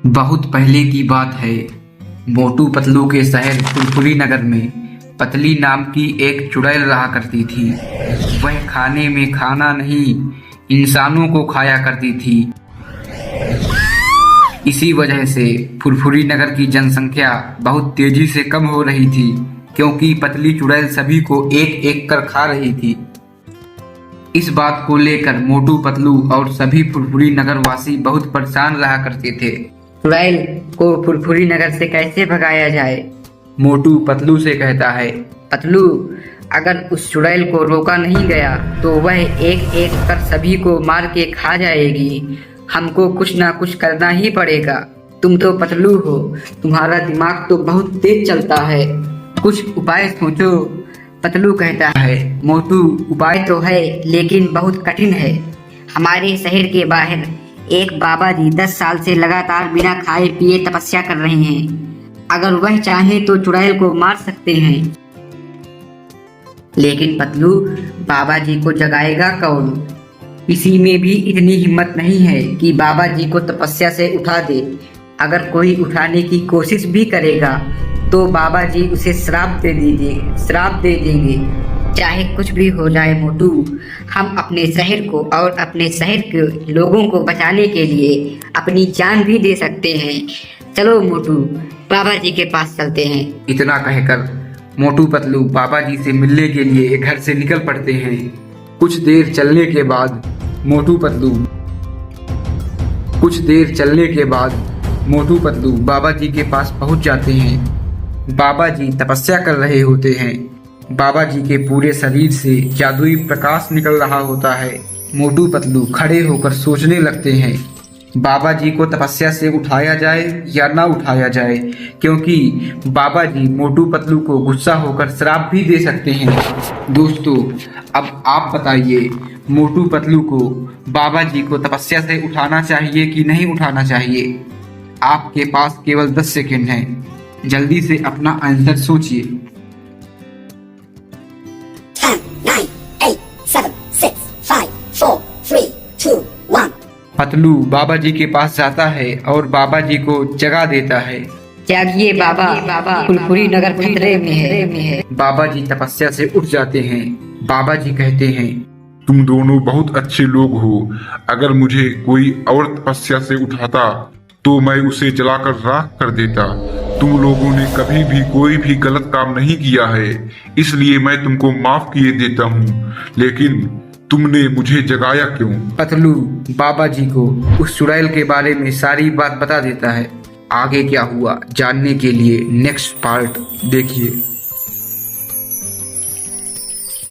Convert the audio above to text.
बहुत पहले की बात है। मोटू पतलू के शहर फुरफुरी नगर में पतली नाम की एक चुड़ैल रहा करती थी। वह खाने में खाना नहीं, इंसानों को खाया करती थी। इसी वजह से फुरफुरी नगर की जनसंख्या बहुत तेजी से कम हो रही थी, क्योंकि पतली चुड़ैल सभी को एक एक कर खा रही थी। इस बात को लेकर मोटू पतलू और सभी फुरफुरी नगर वासी बहुत परेशान रहा करते थे। चुड़ैल को फुरफुरी नगर से कैसे भगाया जाए? मोटू पतलू से कहता है, पतलू, अगर उस चुड़ैल को रोका नहीं गया तो वह एक एक कर सभी को मार के खा जाएगी। हमको कुछ ना कुछ करना ही पड़ेगा। तुम तो पतलू हो, तुम्हारा दिमाग तो बहुत तेज चलता है, कुछ उपाय सोचो। पतलू कहता है, मोटू, उपाय तो है लेकिन बहुत कठिन है। हमारे शहर के बाहर एक बाबा जी 10 साल से लगातार बिना खाए पिए तपस्या कर रहे हैं। अगर वह चाहे तो चुड़ैल को मार सकते हैं। लेकिन पतलू, बाबा जी को जगाएगा कौन? किसी में भी इतनी हिम्मत नहीं है कि बाबा जी को तपस्या से उठा दे। अगर कोई उठाने की कोशिश भी करेगा तो बाबा जी उसे श्राप दे देंगे। चाहे कुछ भी हो जाए मोटू, हम अपने शहर को और अपने शहर के लोगों को बचाने के लिए अपनी जान भी दे सकते हैं। चलो मोटू, बाबा जी के पास चलते हैं। इतना कहकर मोटू पतलू बाबा जी से मिलने के लिए घर से निकल पड़ते हैं। कुछ देर चलने के बाद मोटू पतलू बाबा जी के पास पहुंच जाते हैं। बाबा जी तपस्या कर रहे होते हैं। बाबा जी के पूरे शरीर से जादुई प्रकाश निकल रहा होता है। मोटू पतलू खड़े होकर सोचने लगते हैं, बाबा जी को तपस्या से उठाया जाए या ना उठाया जाए, क्योंकि बाबा जी मोटू पतलू को गुस्सा होकर श्राप भी दे सकते हैं। दोस्तों, अब आप बताइए, मोटू पतलू को बाबा जी को तपस्या से उठाना चाहिए कि नहीं उठाना चाहिए? आपके पास केवल 10 सेकंड हैं। जल्दी से अपना आंसर सोचिए। 10, 9, 8, 7, 6, 5, 4, 3, 2, 1। पतलू बाबा जी के पास जाता है और बाबा जी को जगा देता है। जागिए बाबा, फुरफुरी नगर खतरे में है। बाबा जी तपस्या से उठ जाते हैं। बाबा जी कहते हैं, तुम दोनों बहुत अच्छे लोग हो। अगर मुझे कोई और तपस्या से उठाता तो मैं उसे जलाकर राख कर देता। तुम लोगों ने कभी भी कोई भी गलत काम नहीं किया है, इसलिए मैं तुमको माफ किए देता हूँ। लेकिन तुमने मुझे जगाया क्यों? पतलू बाबा जी को उस चुड़ैल के बारे में सारी बात बता देता है। आगे क्या हुआ जानने के लिए नेक्स्ट पार्ट देखिए।